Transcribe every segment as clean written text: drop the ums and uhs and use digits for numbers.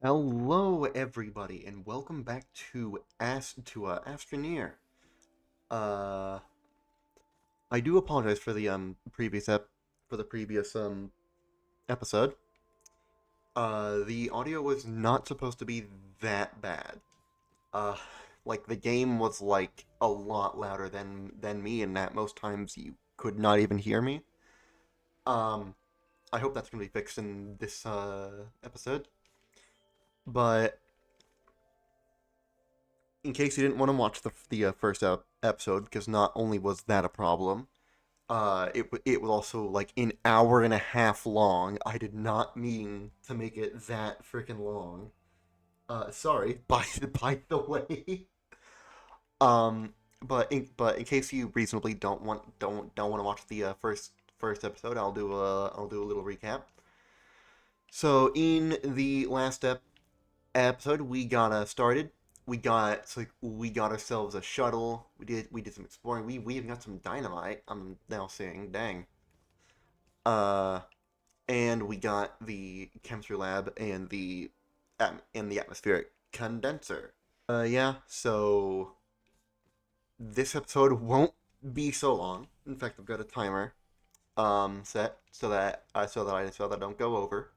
Hello, everybody, and welcome back to ASTRONEER. Uh, I do apologize for the previous episode. The audio was not supposed to be that bad. Uh, like the game was like a lot louder than me, and that most times you could not even hear me. Um, I hope that's gonna be fixed in this episode. But in case you didn't want to watch the first episode, because not only was that a problem, it was also like an hour and a half long. I did not mean to make it that freaking long. Sorry. By the way, um, but in case you reasonably don't want to watch the first episode, I'll do a little recap. So in the last episode, we got started. We got ourselves a shuttle. We did some exploring. We even got some dynamite. I'm now saying, dang. Uh, and we got the chemistry lab and the atmospheric condenser. Yeah. So this episode won't be so long. In fact, I've got a timer set so that I don't go over.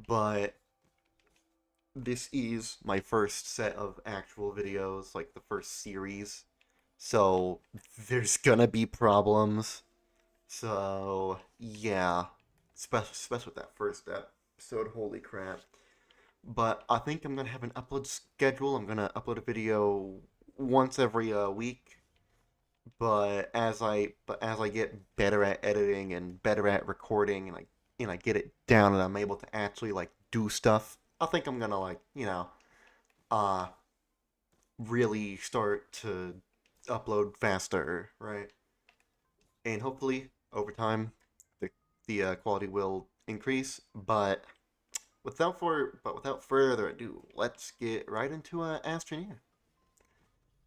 But this is my first set of actual videos, like the first series. So there's gonna be problems. So yeah, especially with that first episode. Holy crap! But I think I'm gonna have an upload schedule. I'm gonna upload a video once every week. But as I get better at editing and better at recording, and I get it down and I'm able to actually like do stuff, I think I'm gonna like uh really start to upload faster, right? And hopefully over time the quality will increase. But without further ado, let's get right into Astroneer.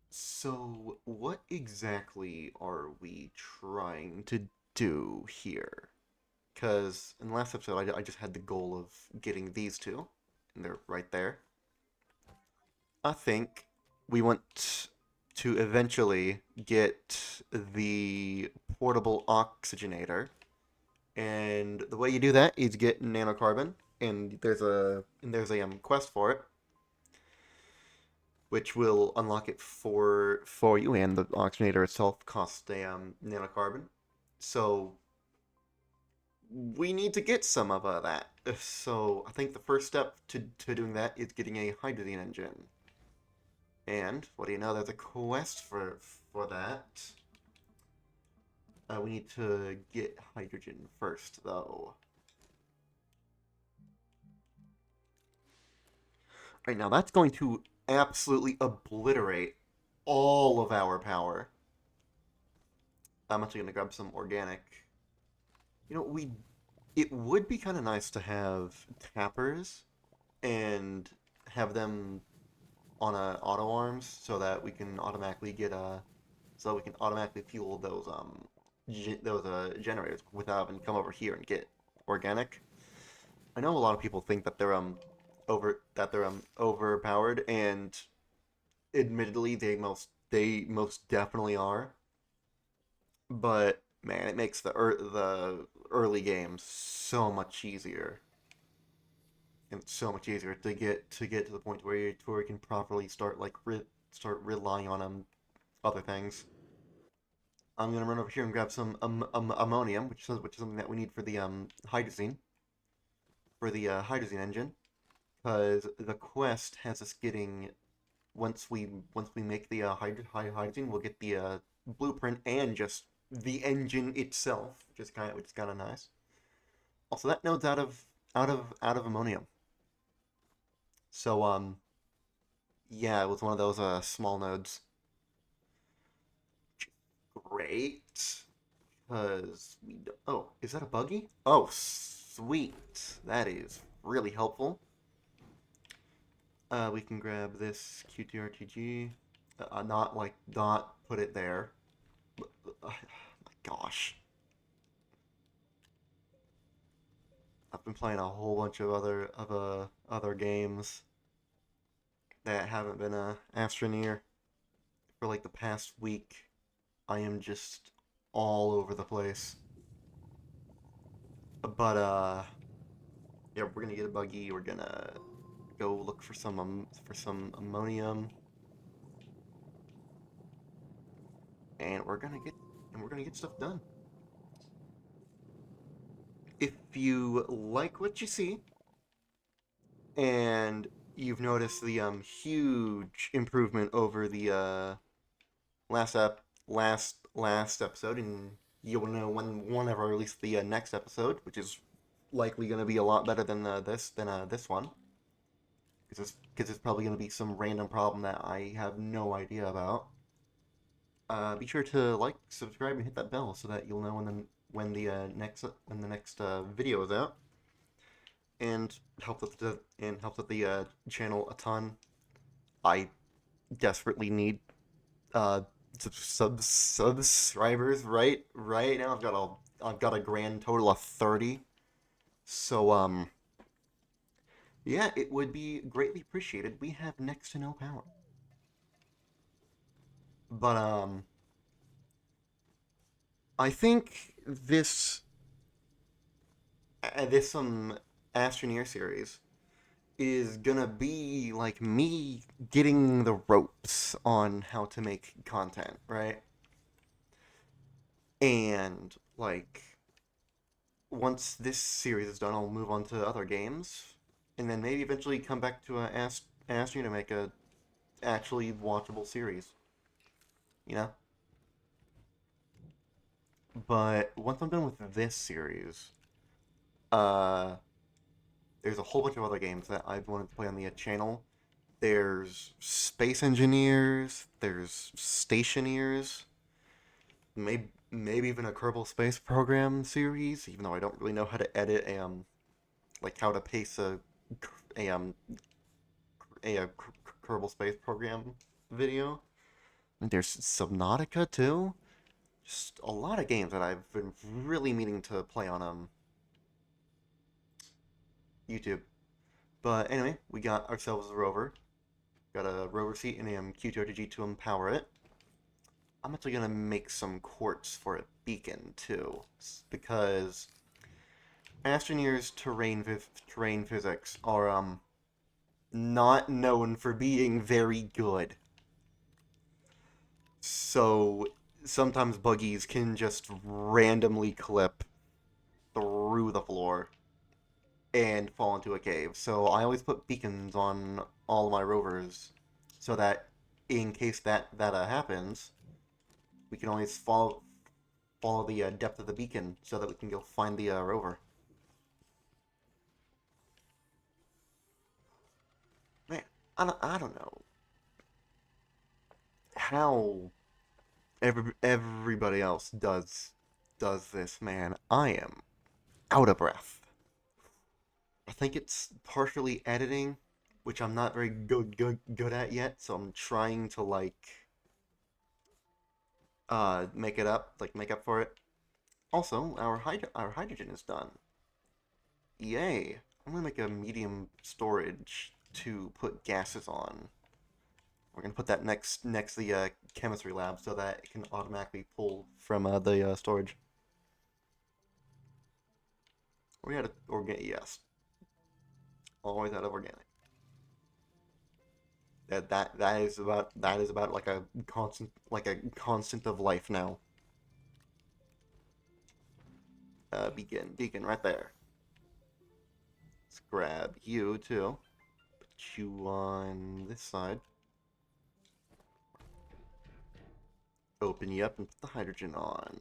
So, what exactly are we trying to do here? Because in the last episode, I just had the goal of getting these two, and they're right there. I think we want to eventually get the portable oxygenator, and the way you do that is get nanocarbon, and there's a quest for it, which will unlock it for you, and the oxygenator itself costs a nanocarbon. So we need to get some of that. So I think the first step to doing that is getting a hydrazine engine. And what do you know? There's a quest for that. We need to get hydrogen first, though. Right now, that's going to absolutely obliterate all of our power. I'm actually gonna grab some organic. We it would be kind of nice to have tappers and have them on a auto arms so we can automatically fuel those generators without having to come over here and get organic. I know a lot of people think that they're overpowered, and admittedly they most definitely are. But man, it makes the early games so much easier. And it's so much easier to the point where you can properly start relying on other things. I'm gonna run over here and grab some ammonium, which is something that we need for the hydrazine engine, because the quest has us getting once we make the hydrazine, we'll get the blueprint and just the engine itself, which is kind of nice. Also, that node's out of ammonium. So yeah, it was one of those small nodes. Great. Because oh, is that a buggy? Oh, sweet. That is really helpful. We can grab this QTRTG. Not put it there. My gosh. I've been playing a whole bunch of other games that haven't been Astroneer for like the past week. I am just all over the place. But yeah, we're gonna get a buggy. We're gonna go look for some ammonium, and we're gonna get stuff done. If you like what you see, and you've noticed the huge improvement over the last episode, and you'll know whenever I release the next episode, which is likely going to be a lot better than this one, because it's probably going to be some random problem that I have no idea about. Be sure to like, subscribe, and hit that bell so that you'll know when the next video is out, and help with the channel a ton. I desperately need uh subscribers right now. I've got a grand total of 30. So yeah, it would be greatly appreciated. We have next to no power. But I think this Astroneer series is gonna be like me getting the ropes on how to make content, right? And like once this series is done, I'll move on to other games, and then maybe eventually come back to ask you to make a actually watchable series. You know. But once I'm done with this series, uh, there's a whole bunch of other games that I've wanted to play on the channel. There's Space Engineers. There's Stationeers. Maybe even a Kerbal Space Program series. Even though I don't really know how to edit like how to paste a um a Kerbal Space Program video. And there's Subnautica too. Just a lot of games that I've been really meaning to play on YouTube. But anyway, we got ourselves a rover. Got a rover seat and a Q2G to empower it. I'm actually gonna make some quartz for a beacon too, because Astroneer's terrain physics are not known for being very good. So sometimes buggies can just randomly clip through the floor and fall into a cave. So I always put beacons on all of my rovers so that in case that happens, we can always follow the depth of the beacon so that we can go find the rover. Man, I don't know how everybody else does this, man. I am out of breath. I think it's partially editing, which I'm not very good at yet, so I'm trying to like make up for it. Also, our hydrogen is done. Yay! I'm gonna make a medium storage to put gases on. We're gonna put that next to the chemistry lab so that it can automatically pull from the storage. We had organic, yes, always out of organic. That is about like a constant of life now. Beacon right there. Let's grab you too. Put you on this side. Open you up and put the hydrogen on. I'm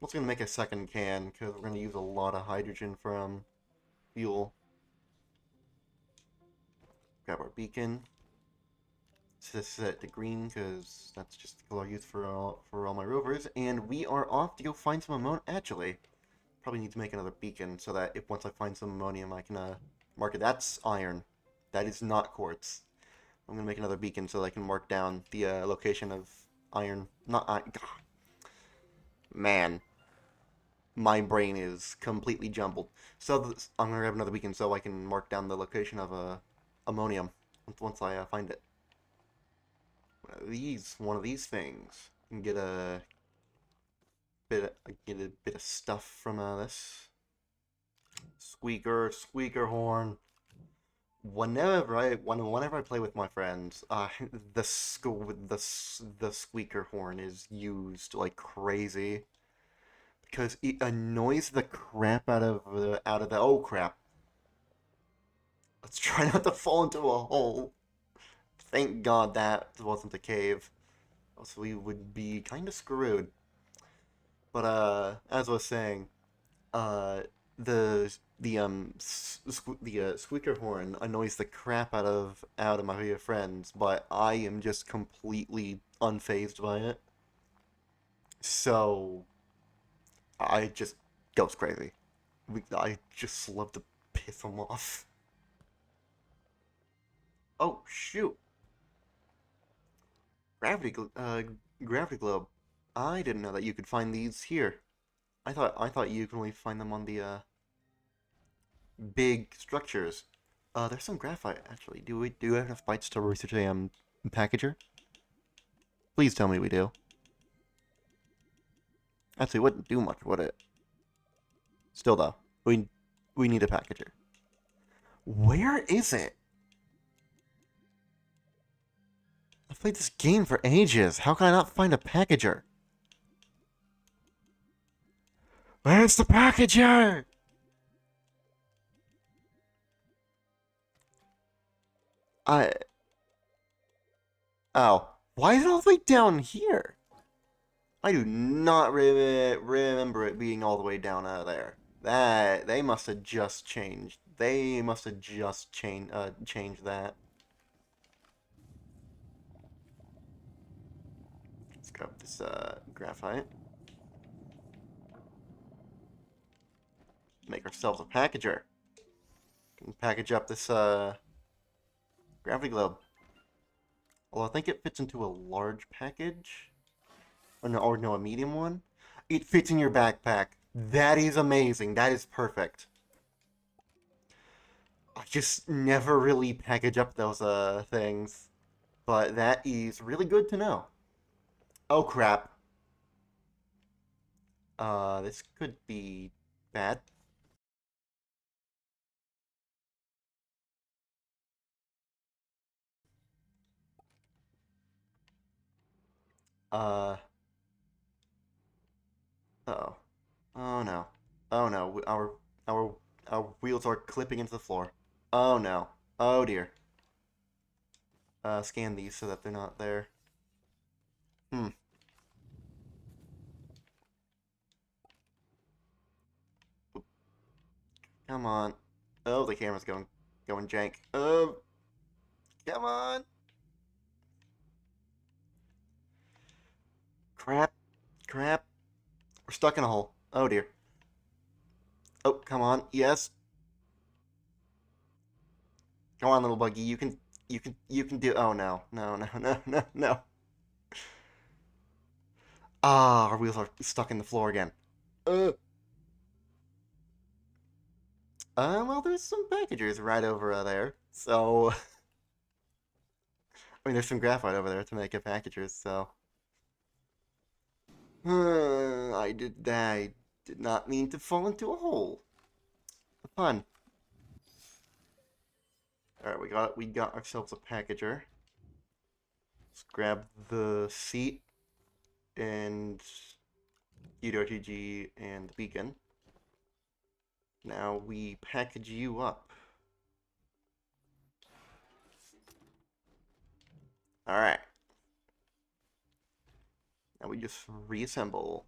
also gonna make a second can because we're gonna use a lot of hydrogen from fuel. Grab our beacon. Set it to green because that's just the color I use for all my rovers, and we are off to go find some ammonium. Actually, probably need to make another beacon so that if once I find some ammonium, I can mark it. That's iron. That is not quartz. I'm gonna make another beacon so that I can mark down the location of iron. Not iron. Man. my brain is completely jumbled. So I'm gonna grab another beacon so I can mark down the location of ammonium once I find it. One of these things, and get a bit of stuff from this squeaker horn. Whenever I play with my friends, the squeaker horn is used like crazy because it annoys the crap out of the oh crap. Let's try not to fall into a hole. Thank God that wasn't a cave. Else we would be kind of screwed. But as I was saying, uh, the squeaker horn annoys the crap out of my friends, but I am just completely unfazed by it. So I just goes crazy. I just love to piss them off. Oh shoot! Gravity, gravity globe. I didn't know that you could find these here. I thought you can only find them on the big structures. There's some graphite actually. Do we have enough bytes to research a packager? Please tell me we do. Actually, it wouldn't do much, would it? Still though, we need a packager. Where is it? I've played this game for ages. How can I not find a packager? Where's the packager? I oh, why is it all the way down here? I do not remember it being all the way down out there. That they must have just changed. They must have just changed that. Let's grab this graphite. Make ourselves a packager. Can package up this gravity globe. Although I think it fits into a large package. Or no, a medium one. It fits in your backpack. That is amazing. That is perfect. I just never really package up those things. But that is really good to know. Oh crap. This could be bad. Uh oh. Oh no. Oh no. Our our wheels are clipping into the floor. Oh no. Oh dear. Scan these so that they're not there. Hmm. Come on. Oh, the camera's going jank. Oh, come on. Crap. Crap. We're stuck in a hole. Oh dear. Oh, come on. Yes. Come on, little buggy. You can do. Oh no. No, no, no, no, no. Ah, our wheels are stuck in the floor again. Uh. Well, there's some packagers right over there. So, I mean, there's some graphite over there to make a packagers. So, I did not mean to fall into a hole. Fun. All right, we got ourselves a packager. Let's grab the seat and UWG and the beacon. Now we package you up. All right. Now we just reassemble.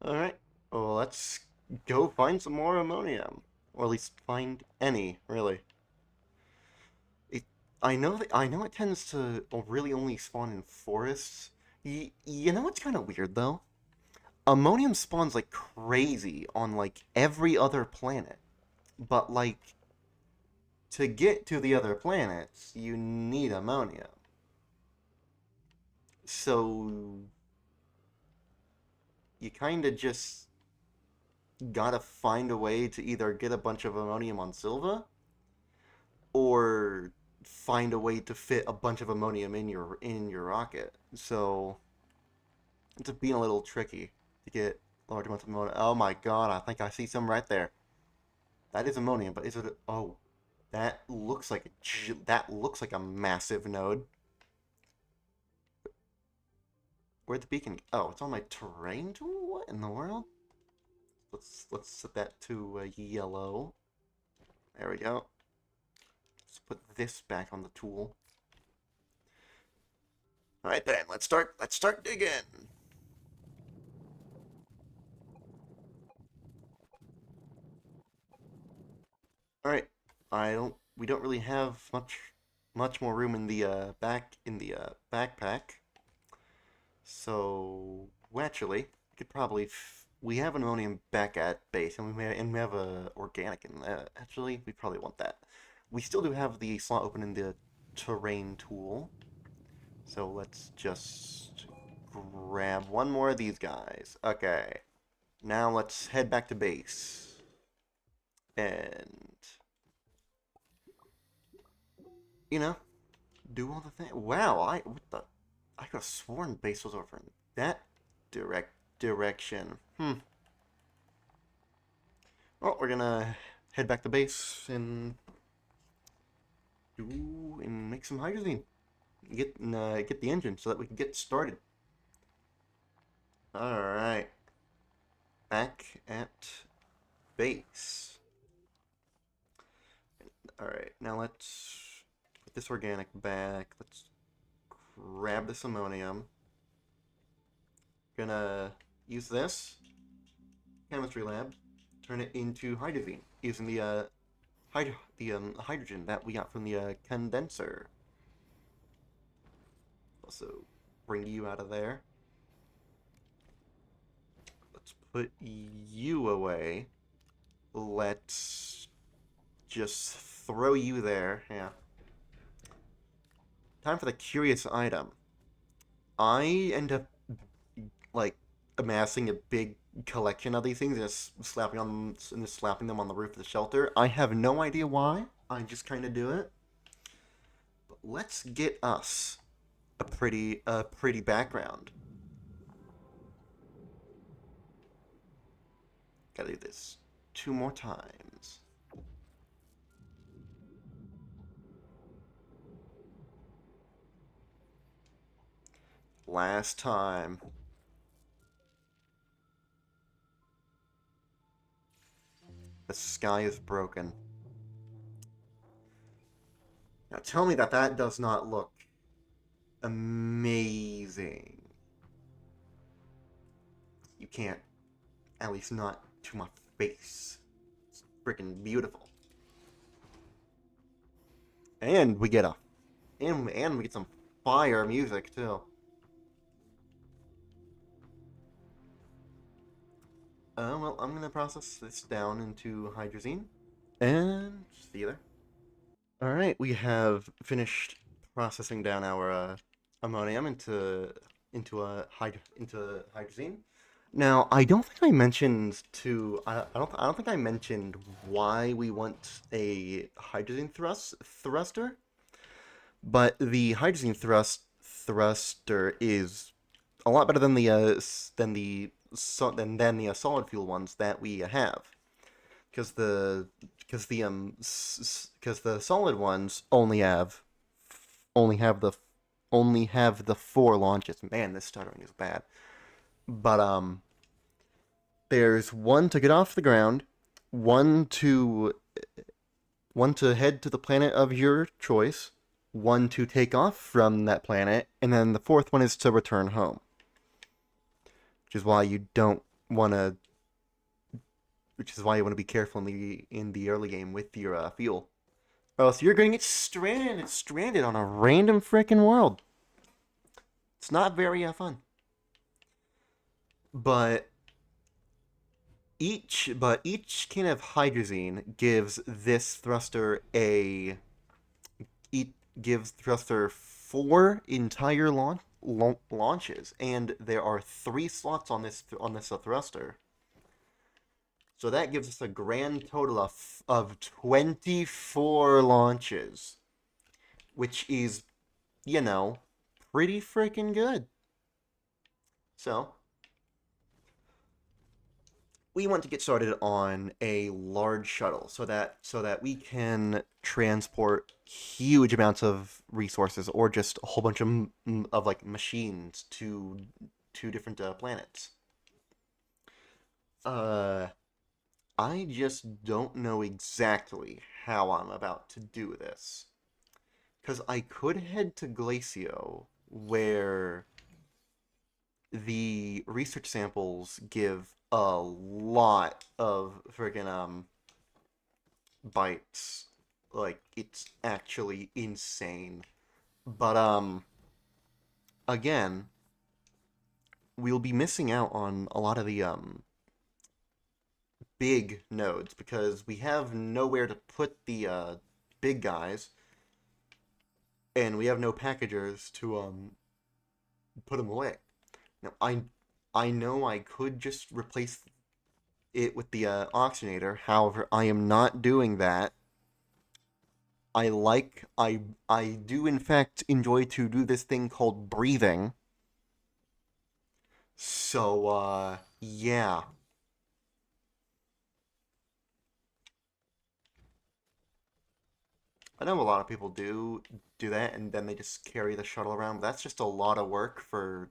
All right. Well, let's go find some more ammonium, or at least find any, really. It, I know it tends to really only spawn in forests. You know what's kind of weird though? Ammonium spawns like crazy on like every other planet. But, like, to get to the other planets, you need ammonia. So, you kind of just gotta find a way to either get a bunch of ammonium on Silva, or find a way to fit a bunch of ammonium in your rocket. So, it's being a little tricky to get large amounts of ammonium. Oh my god, I think I see some right there. That is ammonium, but is it? Oh, that looks like a massive node. Where'd the beacon? Oh, it's on my terrain tool. What in the world? Let's set that to yellow. There we go. Let's put this back on the tool. All right then, let's start. Let's start digging. All right. We don't really have much more room in the backpack. So, well, actually, we could probably we have an ammonium back at base, and we have a organic in there. Actually, we probably want that. We still do have the slot open in the terrain tool, so let's just grab one more of these guys. Okay, now let's head back to base, and you know, do all the thing. Wow, I could have sworn base was over in that direction. Well, we're gonna head back to base and make some hydrazine. Get the engine so that we can get started. All right, back at base. All right, now let's put this organic back. Let's grab this ammonium. Gonna use this chemistry lab, turn it into hydrazine using the hydrogen that we got from the condenser. Also, bring you out of there. Let's put you away. Let's just throw you there. Yeah. Time for the curious item. I end up like amassing a big collection of these things and just slapping them on the roof of the shelter. I have no idea why. I just kind of do it. But let's get us a pretty background. Gotta do this 2 more times. Last time. The sky is broken. Now tell me that that does not look amazing. You can't. At least not to my face. It's freaking beautiful. And we get we get some fire music too. Well, I'm gonna process this down into hydrazine, and see you there. All right, we have finished processing down our ammonium into hydrazine. Now, I don't think I mentioned I don't think I mentioned why we want a hydrazine thruster, but the hydrazine thruster is a lot better than the solid fuel ones that we have, because the solid ones only have the only have the 4 launches. Man, this stuttering is bad. But there's one to get off the ground, one to head to the planet of your choice, one to take off from that planet, and then the 4th one is to return home. Which is why you don't want to. Which is why you want to be careful in the early game with your fuel, or else you're going to get stranded on a random frickin' world. It's not very fun. But Each can of hydrazine gives this thruster it gives thruster 4 entire launches, and there are 3 slots on this thruster. So that gives us a grand total of 24 launches, which is, you know, pretty freaking good. So we want to get started on a large shuttle so that we can transport huge amounts of resources or just a whole bunch of like machines to different planets. Uh, I just don't know exactly how I'm about to do this. Because I could head to Glacio, where the research samples give a lot of friggin' bites. Like, it's actually insane. But again, we'll be missing out on a lot of the big nodes because we have nowhere to put the big guys, and we have no packagers to put them away. Now, I know I could just replace it with the oxygenator. However, I am not doing that. I do in fact enjoy to do this thing called breathing. So yeah. I know a lot of people do that and then they just carry the shuttle around, but that's just a lot of work for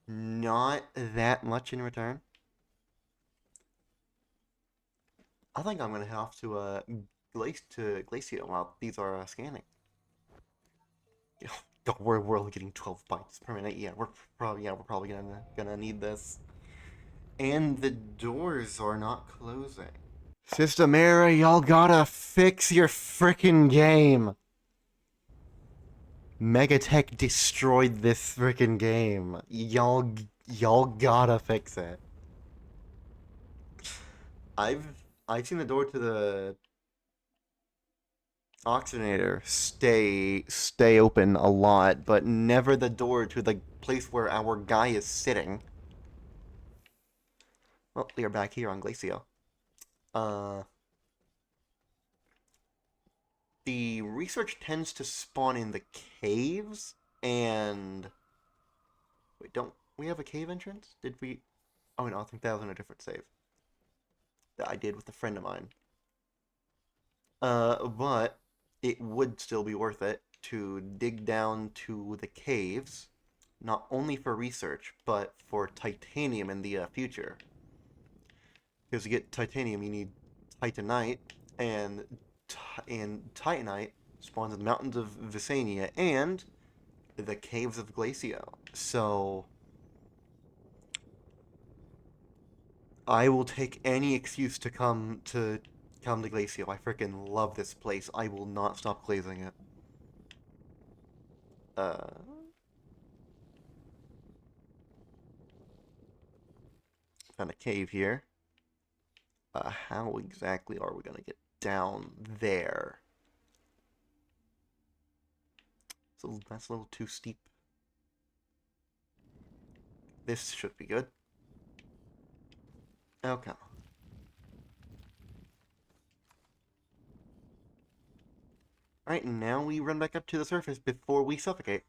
not that much in return. I think I'm gonna head off to Glacio while these are scanning. We're only getting 12 bytes per minute. We're probably gonna need this. And the doors are not closing. System error, y'all gotta fix your frickin' game. Megatech destroyed this frickin' game. Y'all gotta fix it. I've I've seen the door to the oxygenator stay open a lot, but never the door to the place where our guy is sitting. Well, we are back here on Glacio. Uh, the research tends to spawn in the caves, and wait, don't we have a cave entrance? Did we? Oh no, I think that was in a different save that I did with a friend of mine. But it would still be worth it to dig down to the caves, not only for research, but for titanium in the future. Because to get titanium, you need titanite, and titanite spawns in the mountains of Visania and the caves of Glacio. So I will take any excuse to come to Glacio. I freaking love this place. I will not stop glazing it. Uh, Found a cave here. How exactly are we gonna get down there? So that's a little too steep. This should be good. Okay. Alright, now we run back up to the surface before we suffocate.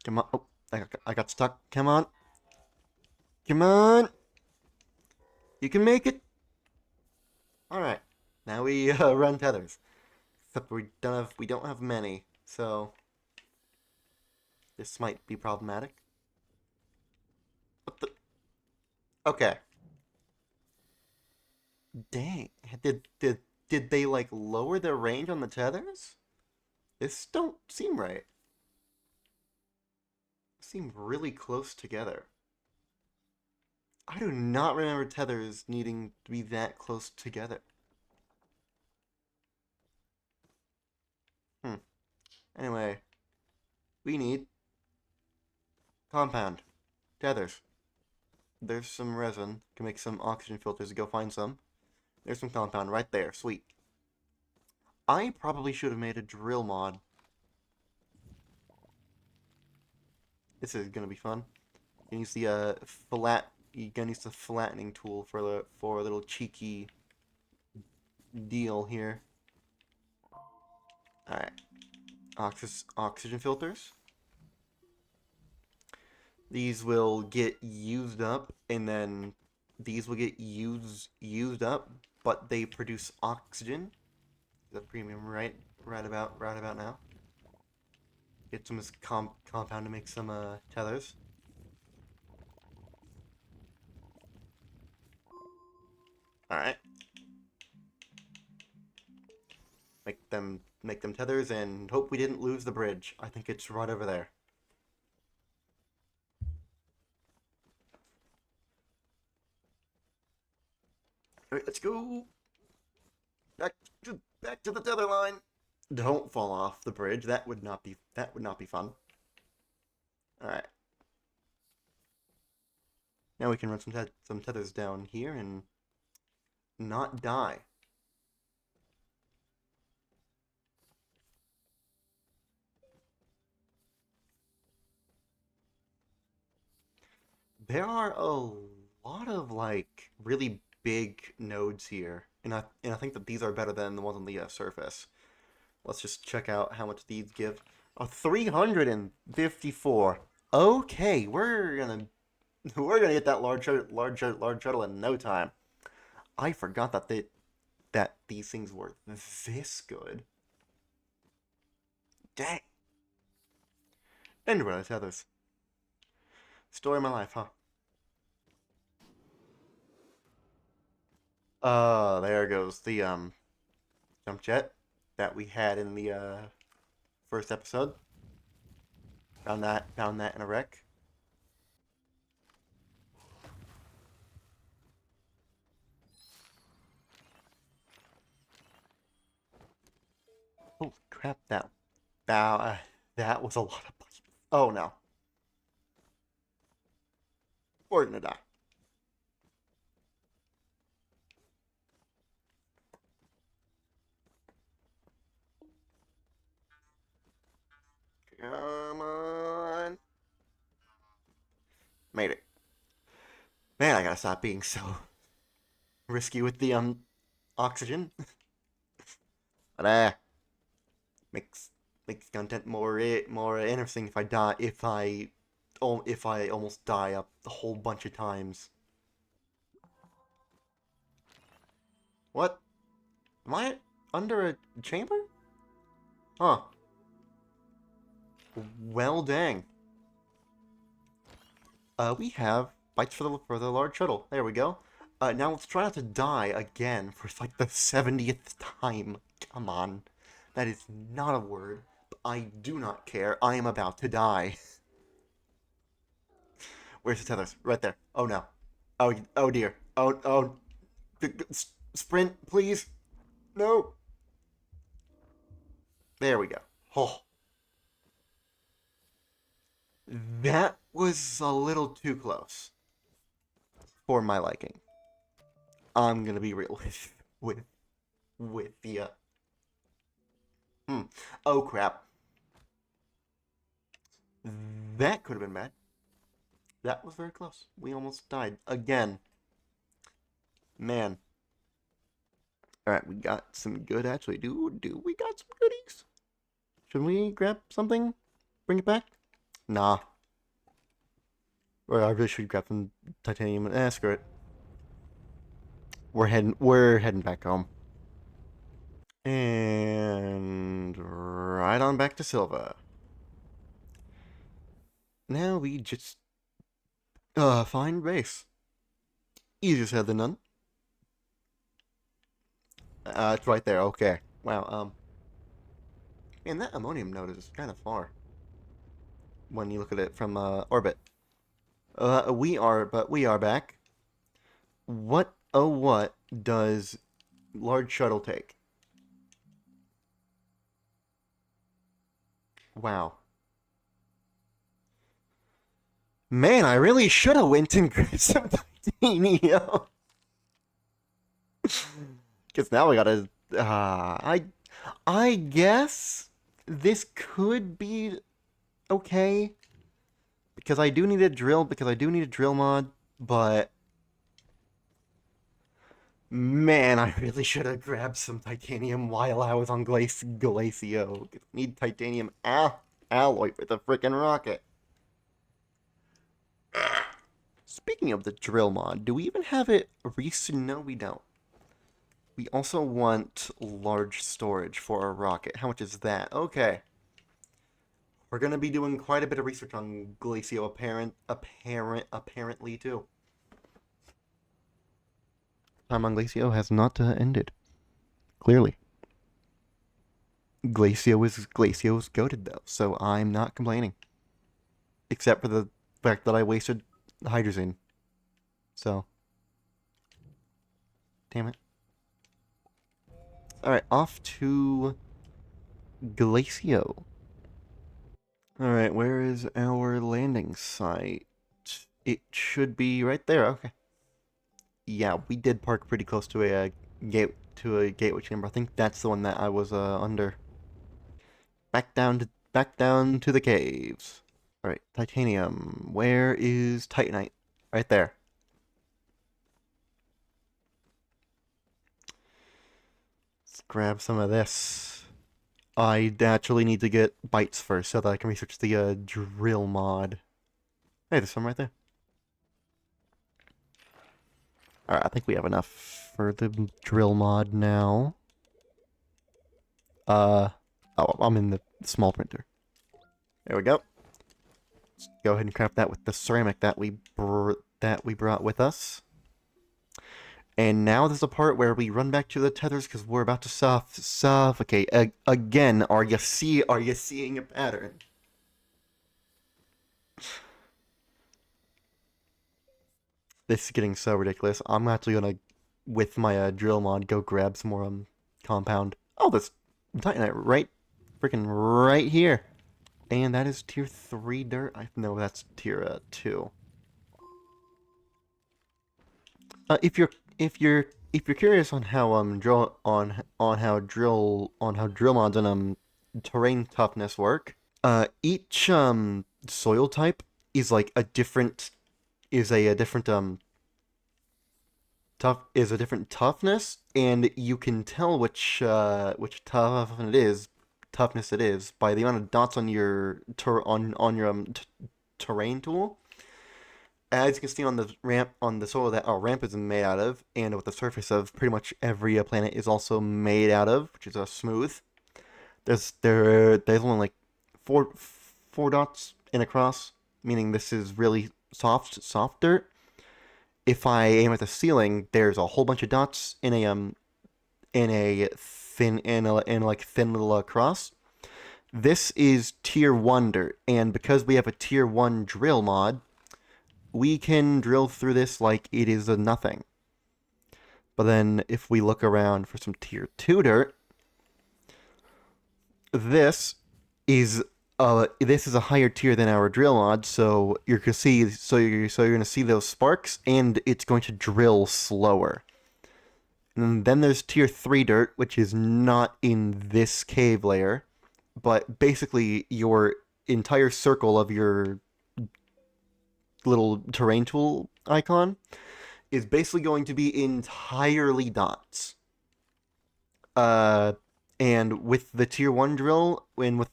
Come on. Oh, I got stuck. Come on. Come on. You can make it. Alright. Now we run tethers. Except we don't have many, so this might be problematic. What the? Okay. Dang. Did they like lower their range on the tethers? This don't seem right. Seem really close together. I do not remember tethers needing to be that close together. Hmm. Anyway, we need compound. Tethers. There's some resin. Can make some oxygen filters. Go find some. There's some compound right there. Sweet. I probably should have made a drill mod. This is gonna be fun. You can use the You can use the flattening tool for a little cheeky deal here. All right. Oxygen filters. These will get used up, and then these will get used up, but they produce oxygen. The premium, right about now. Get some compound to make some tethers. All right. Make them tethers, and hope we didn't lose the bridge. I think it's right over there. All right, let's go. Back to the tether line. Don't fall off the bridge. That would not be fun. All right. Now we can run some tethers down here and not die. There are a lot of like really big nodes here, and I think that these are better than the ones on the surface. Let's just check out how much these give. 354. Okay, we're gonna get that large shuttle in no time. I forgot that these things were this good. Dang. And what else others? Story of my life, huh? There goes the jump jet that we had in the first episode. Found that in a wreck. Holy crap! That was a lot of buttons. Oh no, we're gonna die. Come on, made it. Man, I gotta stop being so risky with the oxygen. But makes makes content more interesting if I die if I almost die up a whole bunch of times. What? Am I under a chamber? Huh. Well, dang. We have bites for the large shuttle. There we go. Now let's try not to die again for like the 70th time. Come on. That is not a word. But I do not care. I am about to die. Where's the tethers? Right there. Oh no. Oh dear. Oh. Sprint, please. No. There we go. Oh. That was a little too close for my liking. I'm gonna be real with the Oh crap. That could have been bad. That was very close. We almost died again. Man. Alright, we got some good actually. Do we got some goodies? Should we grab something? Bring it back? Nah. Or I really should grab some titanium and screw it. We're heading back home. And right on back to Silva. Now we just find base. Easier said than done. It's right there. Okay. Wow. And that ammonium node is kind of far when you look at it from orbit. We are back. What does large shuttle take? Wow. Man, I really should have went and grabbed some titanium. Because now we gotta. I guess this could be okay. Because I do need a drill. Because I do need a drill mod. But man, I really should have grabbed some titanium while I was on Glacio. Need titanium alloy for the freaking rocket. Speaking of the drill mod, do we even have it recent? No, we don't. We also want large storage for our rocket. How much is that? Okay. We're gonna be doing quite a bit of research on Glacio apparently too. Time on Glacio has not ended. Clearly. Glacio's goated though, so I'm not complaining. Except for the fact that I wasted hydrazine. So damn it. Alright, off to Glacio. Alright, where is our landing site? It should be right there, okay. Yeah, we did park pretty close to a gateway chamber. I think that's the one that I was under. Back down to the caves. Alright, titanium. Where is titanite? Right there. Let's grab some of this. I actually need to get bites first so that I can research the drill mod. Hey, there's some right there. Alright, I think we have enough for the drill mod now. Oh, I'm in the small printer. There we go. Let's go ahead and craft that with the ceramic that we brought with us. And now there's a part where we run back to the tethers because we're about to suffocate again. Are you seeing a pattern? This is getting so ridiculous. I'm actually gonna, with my drill mod, go grab some more compound. Oh, that's titanite right, freaking right here. And that is tier 3 dirt. I know that's tier 2. If you're curious on how drill mods and terrain toughness work, each soil type is like a different toughness, and you can tell which toughness it is by the amount of dots on your terrain tool. As you can see on the soil that our ramp is made out of, and what the surface of pretty much every planet is also made out of, which is smooth. There's only like four dots in a cross, meaning this is really soft dirt. If I aim at the ceiling, there's a whole bunch of dots in a thin little cross. This is tier 1 dirt, and because we have a tier 1 drill mod, we can drill through this like it is a nothing. But then if we look around for some tier 2 dirt, this is a higher tier than our drill mod, so you're gonna see those sparks, and it's going to drill slower. And then there's tier 3 dirt, which is not in this cave layer, but basically your entire circle of your little terrain tool icon is basically going to be entirely dots. And with the tier 1 drill,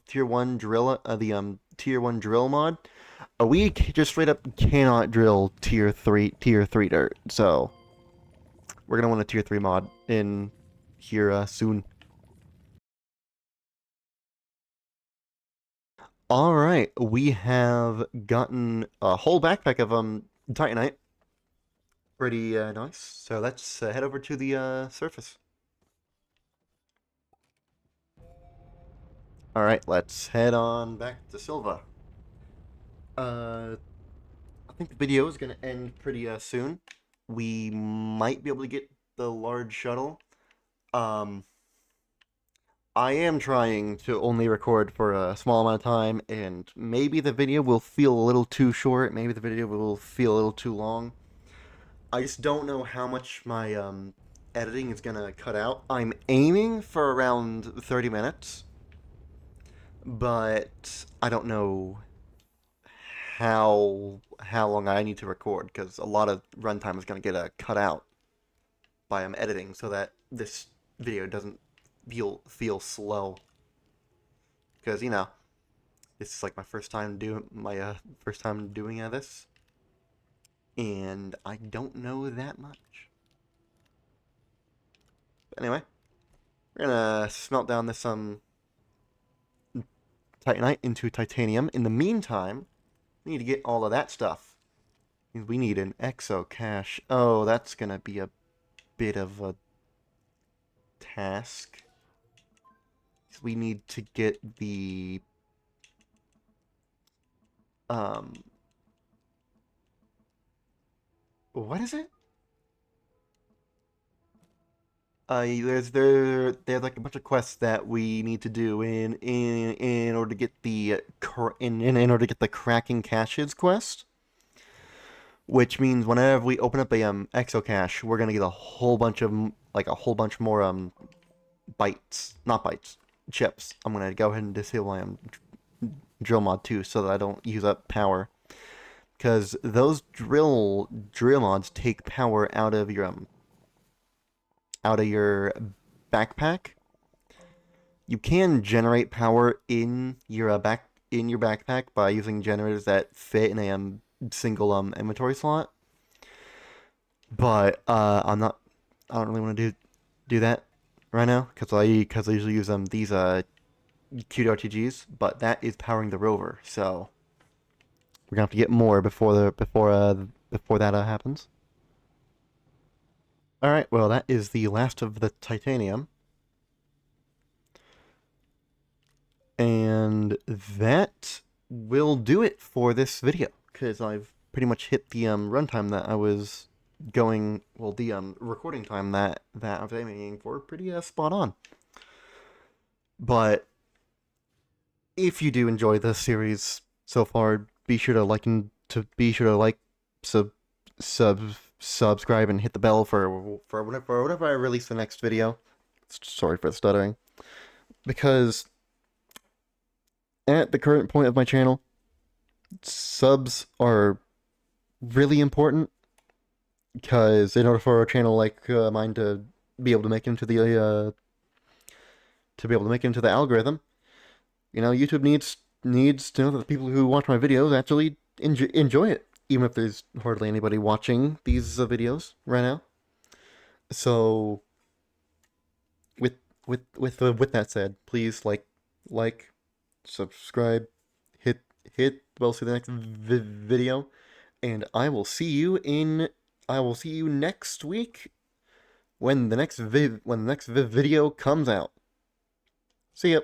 tier 1 drill mod, we just straight up cannot drill tier 3 dirt. So we're gonna want a tier 3 mod in here soon. Alright, we have gotten a whole backpack of titanite. Pretty nice. So let's head over to the surface. Alright, let's head on back to Silva. I think the video is gonna end pretty soon. We might be able to get the large shuttle. Um, I am trying to only record for a small amount of time, and maybe the video will feel a little too short, maybe the video will feel a little too long. I just don't know how much my editing is gonna cut out. I'm aiming for around 30 minutes, but I don't know how long I need to record because a lot of runtime is gonna get cut out by editing so that this video doesn't feel slow. Because this is like my first time doing this, and I don't know that much. But anyway, we're gonna smelt down this titanite into titanium. In the meantime, we need to get all of that stuff. We need an exo cache. Oh, that's gonna be a bit of a task. We need to get the what is it? There's like a bunch of quests that we need to do in order to get the in order to get the cracking caches quest, which means whenever we open up a exo cache, we're gonna get a whole bunch more not bytes, chips. I'm gonna go ahead and disable my drill mod too, so that I don't use up power, because those drill mods take power out of your backpack. You can generate power in your backpack by using generators that fit in a single inventory slot. But I don't really want to do that right now because I usually use these cute RTGs, but that is powering the rover, so we're gonna have to get more before that happens. All right, well that is the last of the titanium. And that will do it for this video, because I've pretty much hit the runtime that I was going, well, the recording time that I was aiming for, pretty spot on. But if you do enjoy this series so far, be sure to like, subscribe, and hit the bell for whenever I release the next video. Sorry for the stuttering, because at the current point of my channel, subs are really important, because in order for a channel like mine to be able to make it into the algorithm, YouTube needs to know that the people who watch my videos actually enjoy it, even if there's hardly anybody watching these videos right now. So, with that said, please like, subscribe, hit the bell to the next video, and I will see you next week when the next video comes out. See ya.